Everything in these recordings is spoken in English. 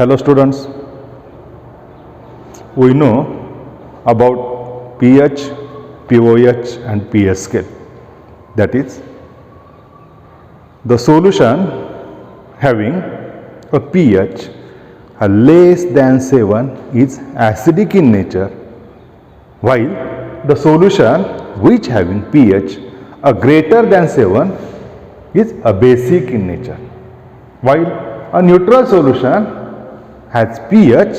Hello students, we know about pH, pOH and pH scale. That is, the solution having a pH less than 7 is acidic in nature, while the solution which having pH greater than 7 is basic in nature. While a neutral solution has pH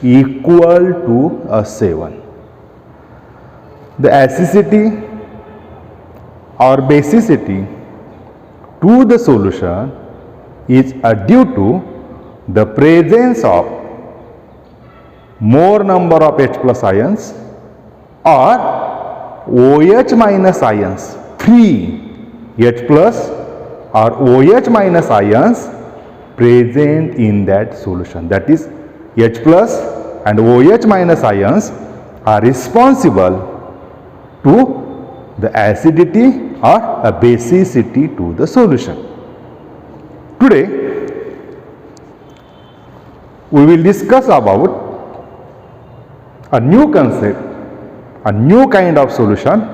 equal to 7. The acidity or basicity to the solution is due to the presence of more number of H plus ions or OH minus ions, free H plus or OH minus ions present in that solution. That is, H plus and OH minus ions are responsible to the acidity or basicity to the solution. Today we will discuss about a new concept, a new kind of solution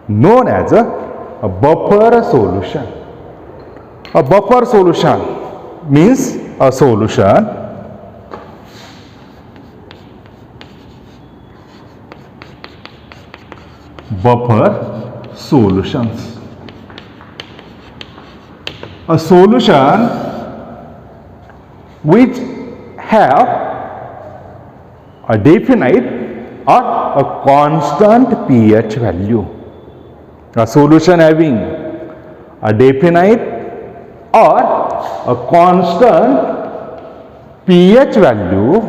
known as a buffer solution. A buffer solution means a solution buffer solutions. A solution which have a definite or a constant pH value. A solution having a definite or a constant pH value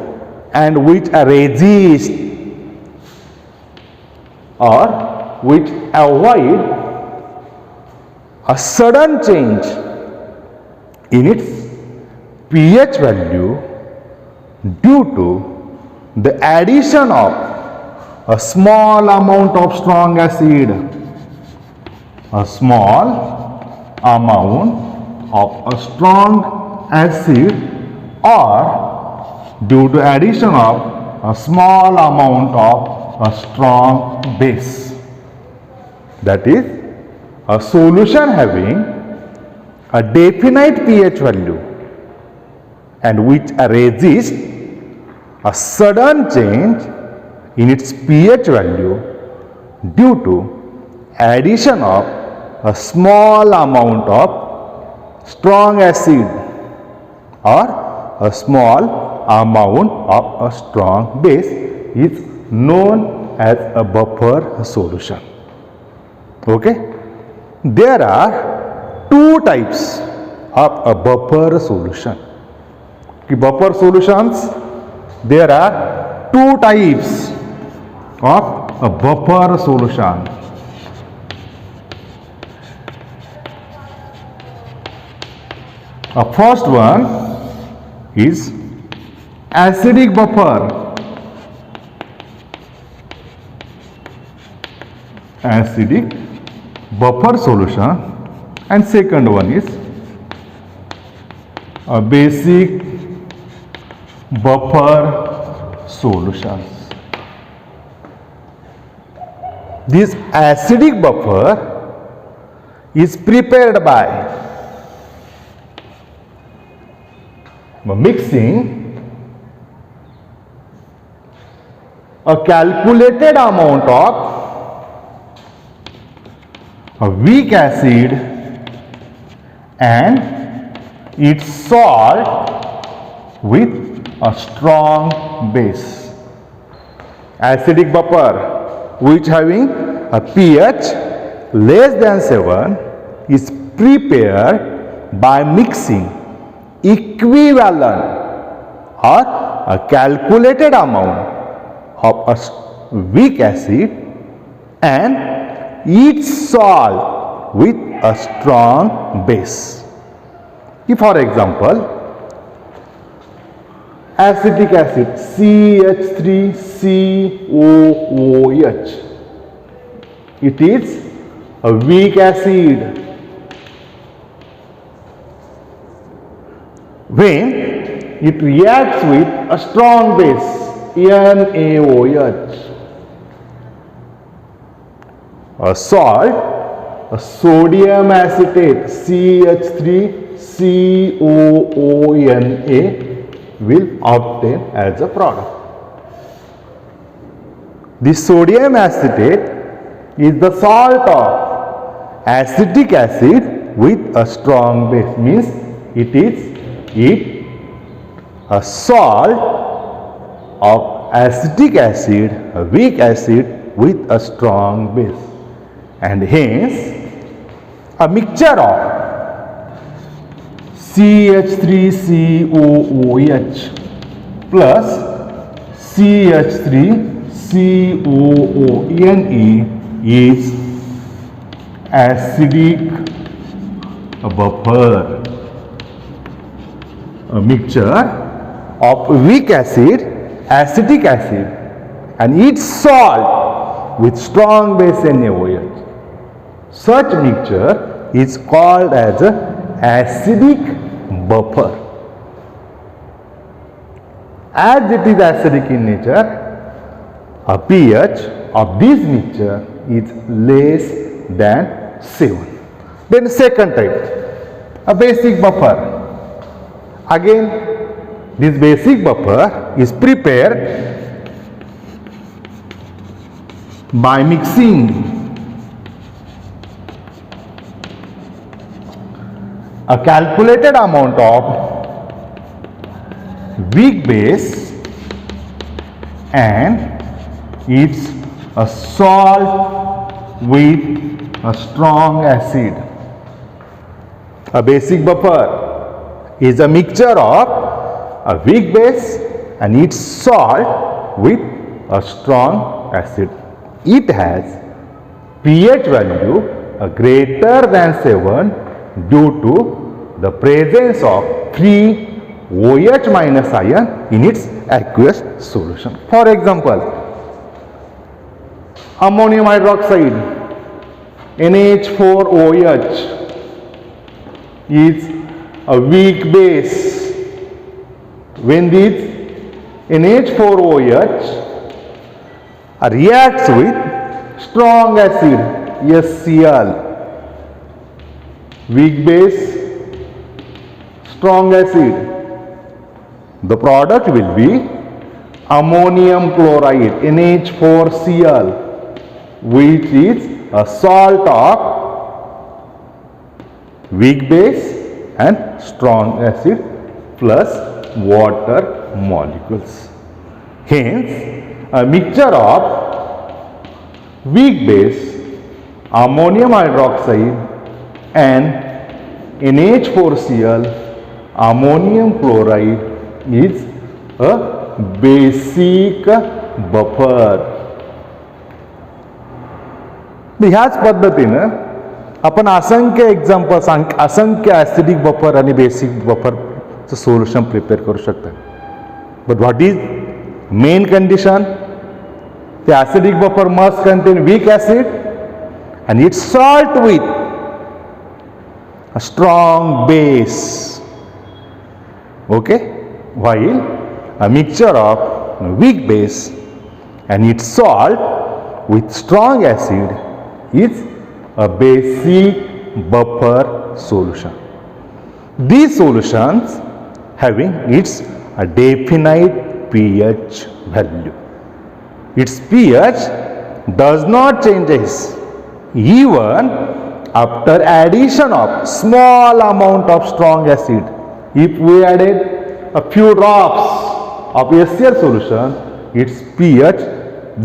and which resist or which avoid a sudden change in its pH value due to the addition of a small amount of strong acid, a small amount of a strong acid, or due to addition of a small amount of a strong base. That is, a solution having a definite pH value and which resists a sudden change in its pH value due to addition of a small amount of strong acid or a small amount of a strong base is known as a buffer solution. Okay? There are two types of a buffer solution. Buffer solutions, there are two types of a buffer solution. The first one is acidic buffer. Acidic buffer solution, and second one is a basic buffer solutions. This acidic buffer is prepared by mixing a calculated amount of a weak acid and its salt with a strong base. Acidic buffer which having a pH less than 7 is prepared by mixing equivalent or a calculated amount of a weak acid and its salt with a strong base. If, for example, acetic acid CH3COOH, it is a weak acid. When it reacts with a strong base, NaOH. A salt, a sodium acetate, CH3COONA, will obtain as a product. The sodium acetate is the salt of acetic acid with a strong base, means it is a salt of acetic acid, a weak acid with a strong base, and hence a mixture of CH3COOH plus CH3COONE is acidic buffer. A mixture of weak acid, acetic acid, and its salt with strong base NaOH. Such mixture is called as a acidic buffer. As it is acidic in nature, a pH of this mixture is less than 7. Then second type, a basic buffer. Again, this basic buffer is prepared by mixing a calculated amount of weak base and it's a salt with a strong acid. A basic buffer is a mixture of a weak base and its salt with a strong acid. It has pH value greater than 7 due to the presence of free OH minus ion in its aqueous solution. For example, ammonium hydroxide, NH4OH, is a weak base. When this NH4OH reacts with strong acid, HCl, weak base, strong acid, the product will be ammonium chloride, NH4Cl, which is a salt of weak base and strong acid plus water molecules. Hence, a mixture of weak base, ammonium hydroxide, and NH4Cl, ammonium chloride, is a basic buffer. ह्याच पद्धतीनं आपण असंख्य examples, असंख्य acidic buffer आणि basic बफरचं solution prepare करू शकता. But what is main condition? The acidic buffer must contain weak acid and its salt with a strong base. Okay? While a mixture of weak base and its salt with strong acid is a basic buffer solution. These solutions having its a definite pH value. Its pH does not changes even after addition of small amount of strong acid. If we added a few drops of HCl solution, its pH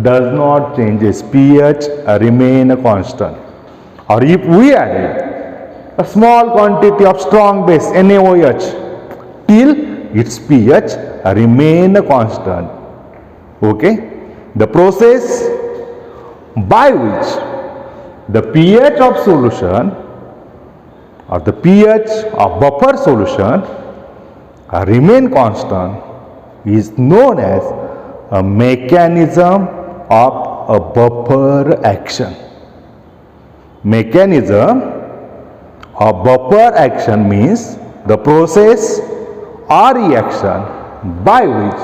does not changes. pH remain constant. Or if we added a small quantity of strong base NaOH, till its pH remain constant. Okay? The process by which the pH of solution or the pH of buffer solution remain constant is known as a mechanism of a buffer action. Mechanism of buffer action means the process or reaction by which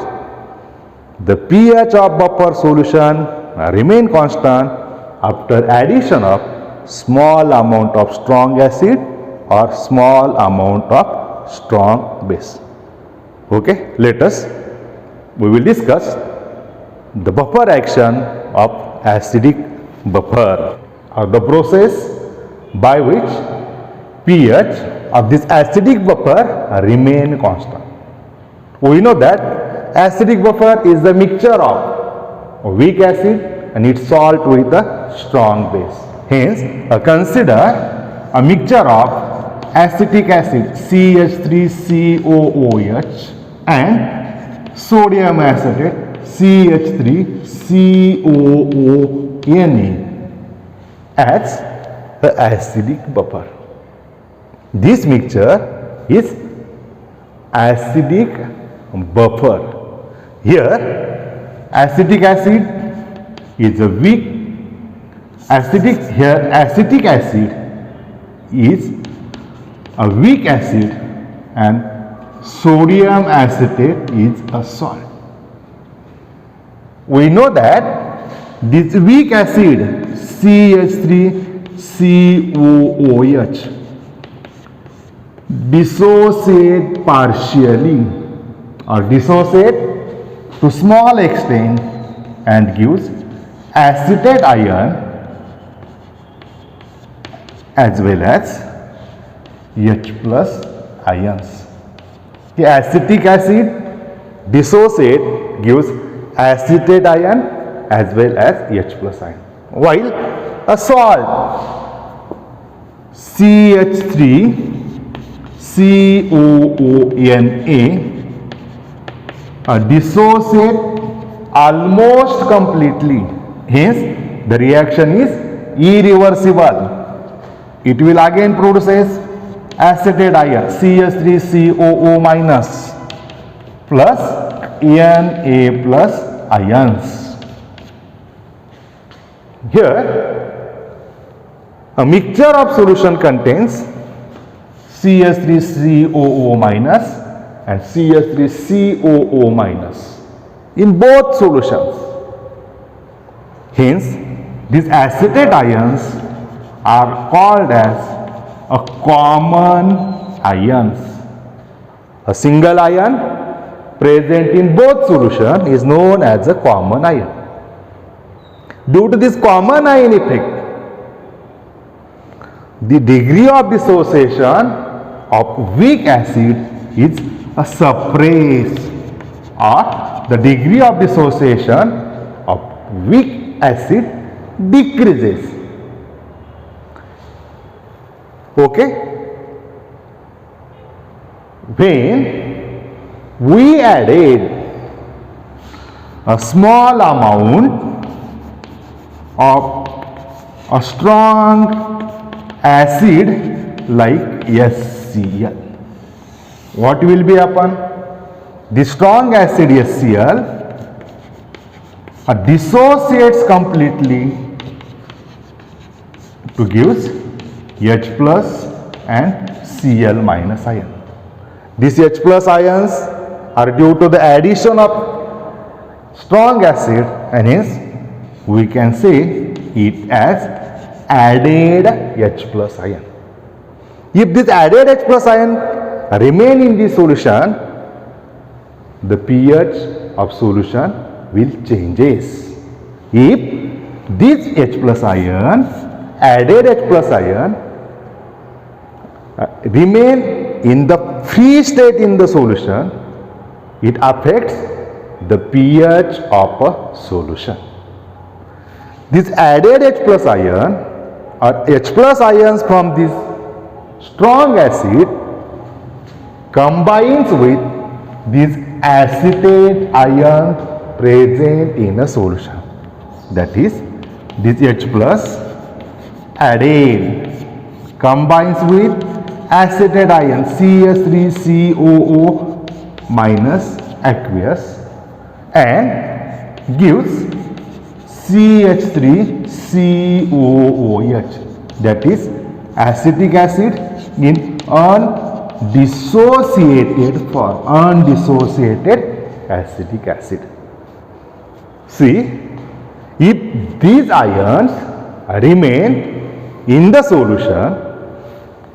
the pH of buffer solution remain constant after addition of small amount of strong acid or small amount of strong base. Okay, we will discuss the buffer action of acidic buffer, or the process by which pH of this acidic buffer remain constant. We know that acidic buffer is the mixture of a weak acid and its salt with a strong base. Hence, consider a mixture of acetic acid CH3COOH and sodium acetate CH3COONA as the acidic buffer. This mixture is acidic buffer. Here, acetic acid is a weak acetic. Here, acetic acid is a weak acid and sodium acetate is a salt. We know that this weak acid CH3COOH dissociate partially or dissociate to small extent and gives acetate ion as well as H plus ions. The acetic acid dissociate gives acetate ion as well as H plus ion, while a salt CH3COONA dissociate almost completely. Hence, the reaction is irreversible. It will again produce acetate ion CH3COO minus plus Na plus ions. Here, a mixture of solution contains CH3COO minus and CH3COO minus in both solutions. Hence, these acetate ions are called as a common ions. A single ion present in both solution is known as a common ion. Due to this common ion effect, the degree of dissociation of weak acid is suppressed, or the degree of dissociation of weak acid decreases. Okay? When we added a small amount of a strong acid like HCl, what will be happen? The strong acid HCl dissociates completely to gives H plus and Cl minus ion. These H plus ions are due to the addition of strong acid, and hence we can say it as added H plus ion. If this added H plus ion remain in the solution, the pH of solution will changes. If this H plus ion, added H plus ion remain in the free state in the solution, it affects the pH of a solution. This added H plus ion or H plus ions from this strong acid combines with this acetate ion present in a solution. That is, this H plus added combines with acetate ion CH3COO minus aqueous and gives CH3COOH, that is acetic acid in dissociated form, undissociated acetic acid. See, if these ions remain in the solution,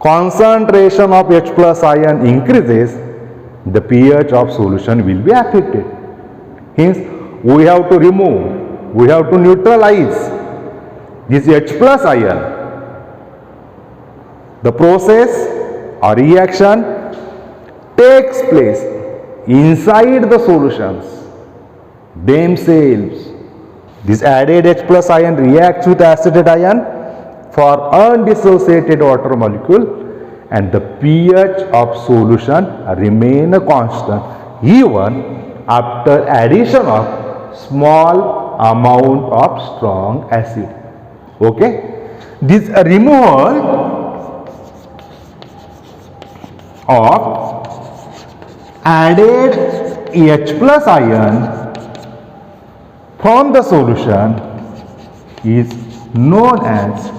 concentration of H plus ion increases, the pH of solution will be affected. Hence, we have to remove, we have to neutralize this H plus ion. The process or reaction takes place inside the solutions themselves. This added H plus ion reacts with acetate ion for undissociated water molecule, and the pH of solution remain constant even after addition of small amount of strong acid. Okay, this removal of added H plus ion from the solution is known as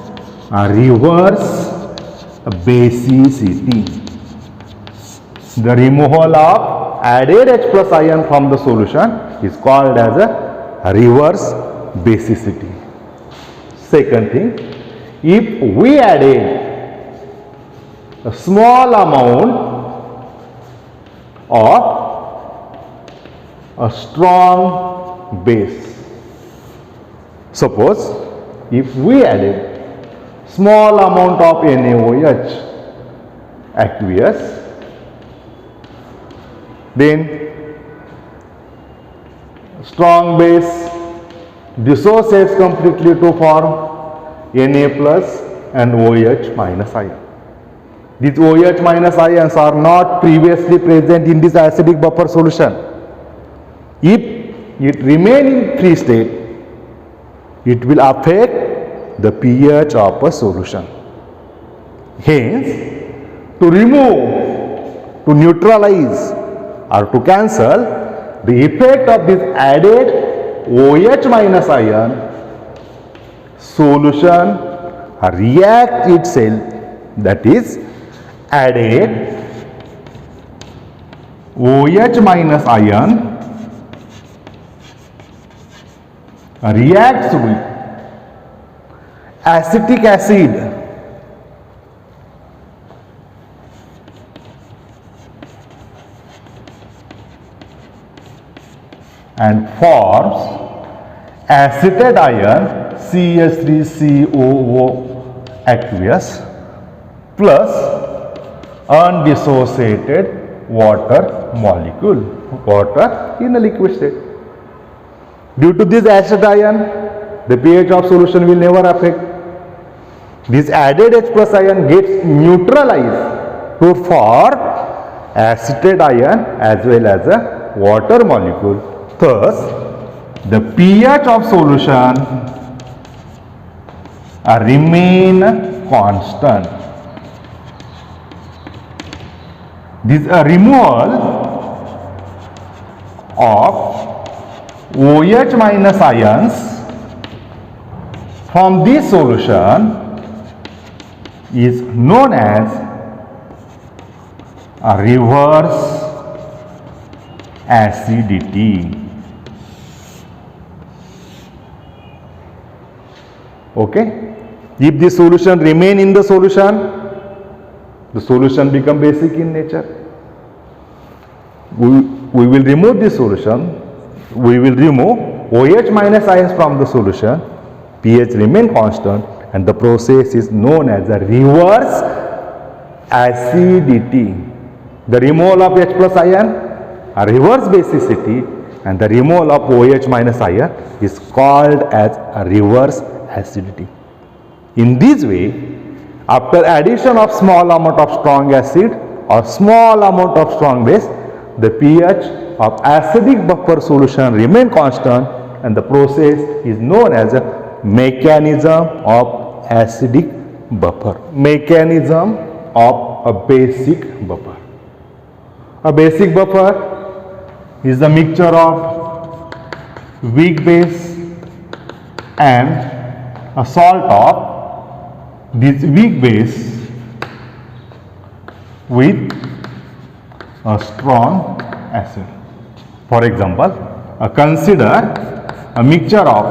a reverse basicity. The removal of added H plus ion from the solution is called as a reverse basicity. Second thing, if we added a small amount of a strong base, suppose if we added small amount of NaOH aqueous, then strong base dissociates completely to form Na plus and OH minus ion. These OH minus ions are not previously present in this acidic buffer solution. If it remain in free state, it will affect the pH of a solution. Hence, to remove, to neutralize or to cancel the effect of this added OH minus ion, solution react itself, that is added OH minus ion reacts with acetic acid and forms acetate ion CH3COO aqueous plus undissociated water molecule, water in a liquid state. Due to this acetate ion, the pH of solution will never affect. This added H plus ion gets neutralized to form acetate ion as well as a water molecule. Thus, the pH of solution remain constant. This removal of OH minus ions from this solution is known as a reverse acidity. Okay? If the solution remain in the solution become basic in nature. We will remove this solution. We will remove OH minus ions from the solution. pH remain constant, and the process is known as a reverse acidity. The removal of H plus ion, a reverse basicity, and the removal of OH minus ion is called as a reverse acidity. In this way, after addition of small amount of strong acid or small amount of strong base, the pH of acidic buffer solution remain constant, and the process is known as a mechanism of acidic buffer. Mechanism of a basic buffer. A basic buffer is a mixture of weak base and a salt of this weak base with a strong acid. For example, consider a mixture of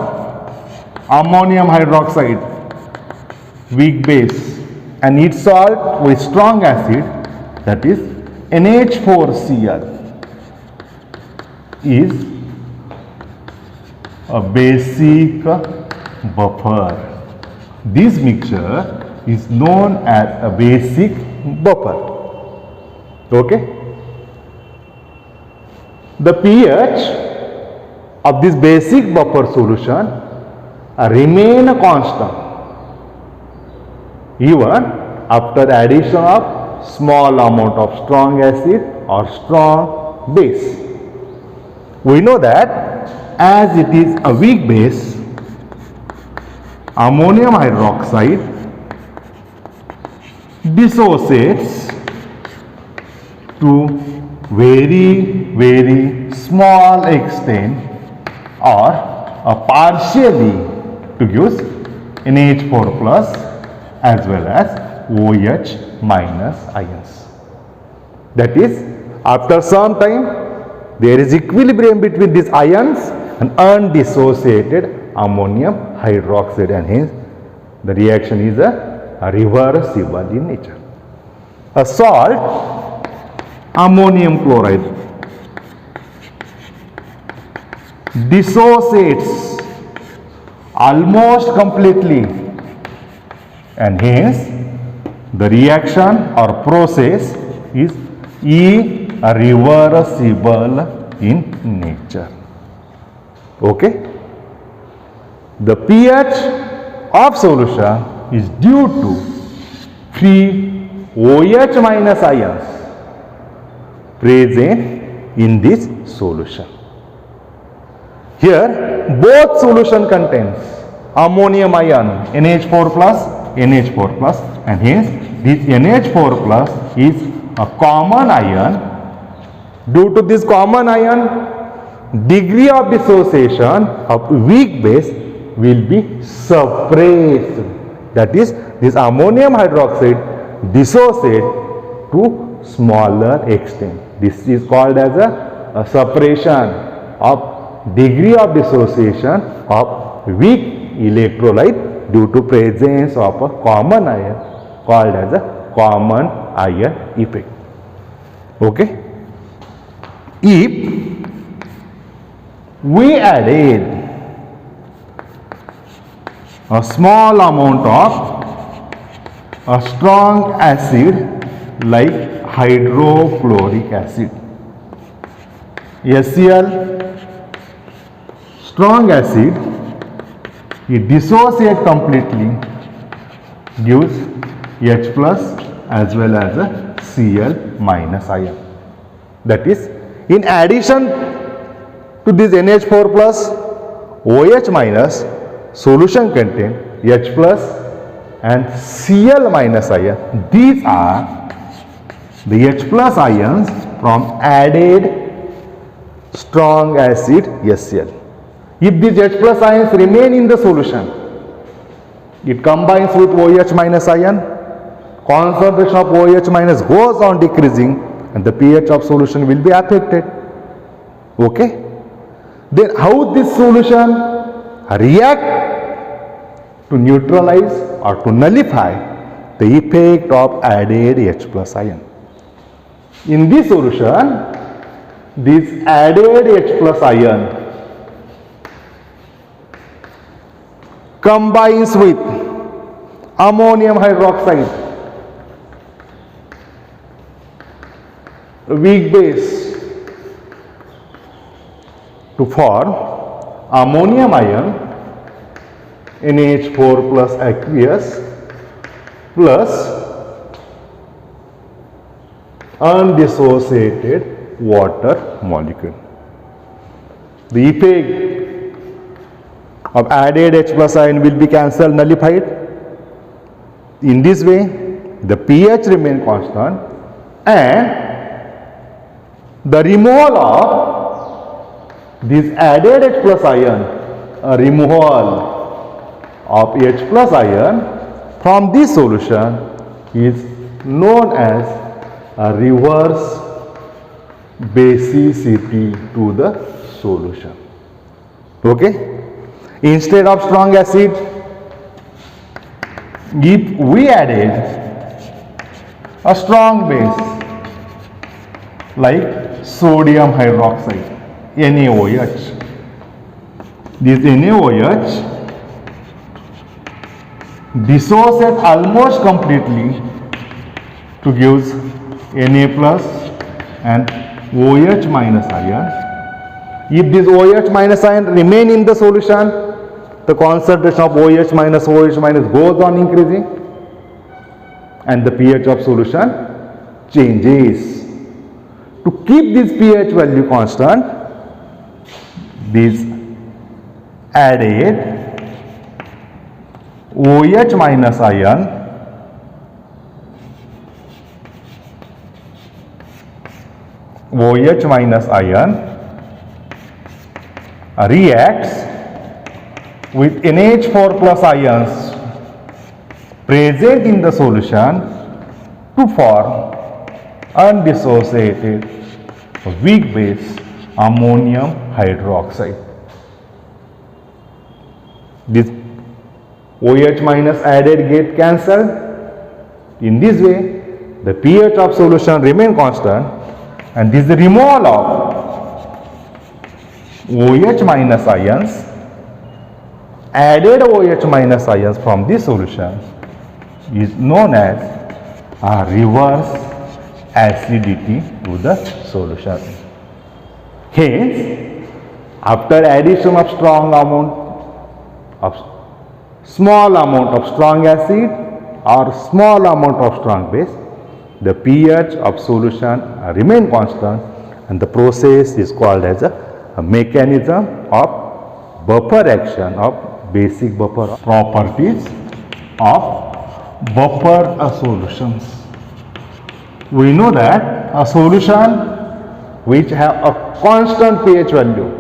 ammonium hydroxide, weak base, and its salt with strong acid, that is NH4Cl, is a basic buffer. This mixture is known as a basic buffer. Okay? The pH of this basic buffer solution remain constant even after addition of small amount of strong acid or strong base. We know that as it is a weak base, ammonium hydroxide dissociates to very small extent or partially to give NH4 plus as well as OH minus ions. That is, after some time there is equilibrium between these ions and undissociated ammonium hydroxide, and hence the reaction is a reversible in nature. A salt, ammonium chloride, dissociates almost completely, and hence the reaction or process is irreversible in nature. Okay? The pH of solution is due to free OH minus ions present in this solution. Here both solution contains ammonium ion NH4 plus, and hence this NH4 plus is a common ion. Due to this common ion, degree of dissociation of weak base will be suppressed. That is, this ammonium hydroxide dissociate to smaller extent. This is called as a suppression of degree of dissociation of weak electrolyte due to presence of a common ion called as a common ion effect. Okay? If we added a small amount of a strong acid like hydrochloric acid, HCl, strong acid, it dissociates completely, gives H plus as well as a Cl minus ion. That is, in addition to this NH4 plus, OH minus, solution contain H plus and Cl minus ion. These are the H plus ions from added strong acid HCl. If these H plus ions remain in the solution, it combines with OH minus ion, concentration of OH minus goes on decreasing and the pH of solution will be affected. Okay? Then how this solution react to neutralize or to nullify the effect of added H plus ion? In this solution, this added H plus ion combines with ammonium hydroxide, weak base, to form ammonium ion NH4 plus aqueous plus undissociated water molecule. The effect of added H plus ion will be cancelled, nullified. In this way, the pH remains constant and the removal of this added H plus ion, removal of H plus ion from this solution is known as a reverse basicity to the solution. Okay? Instead of strong acid, if we added a strong base like sodium hydroxide, NaOH, this NaOH dissociates almost completely to give Na plus and OH minus ion. If this OH minus ion remain in the solution, the concentration of OH minus goes on increasing and the pH of solution changes. To keep this pH value constant, this added OH minus ion reacts with NH4 plus ions present in the solution to form undissociated weak base ammonium hydroxide. This OH minus added get cancelled. In this way, the pH of solution remain constant, and this removal of OH minus ions, added OH minus ions from this solution is known as a reverse acidity to the solution. Hence, after addition of small amount of strong acid or small amount of strong base, the pH of solution remain constant, and the process is called as a mechanism of buffer action of basic buffer properties of buffer solutions. We know that a solution which have a constant pH value,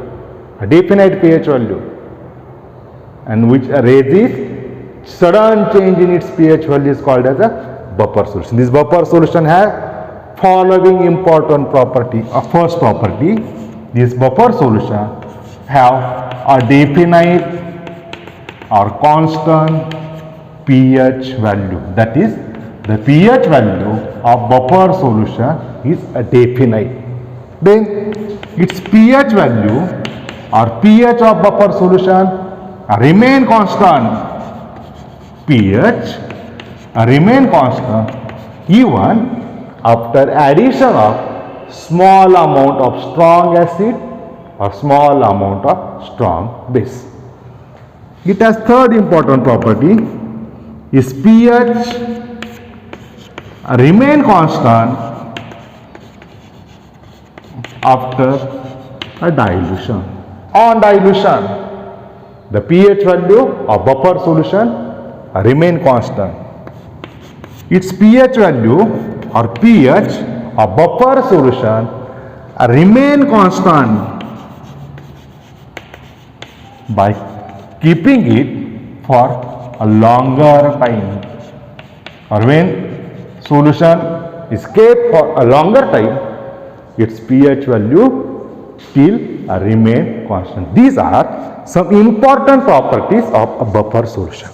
a definite pH value, and which resists sudden change in its pH value is called as a buffer solution. This buffer solution has following important property. First property, this buffer solution have a definite or constant pH value. That is, the pH value of buffer solution is a definite. Then its pH value or pH of buffer solution remain constant. pH remain constant even after addition of small amount of strong acid or small amount of strong base. It has third important property is pH remain constant after a dilution. On dilution, the pH value of buffer solution remain constant. Its pH value or pH of buffer solution remain constant by keeping it for a longer time, or when solution is kept for a longer time, its pH value still remain constant. These are some important properties of a buffer solution.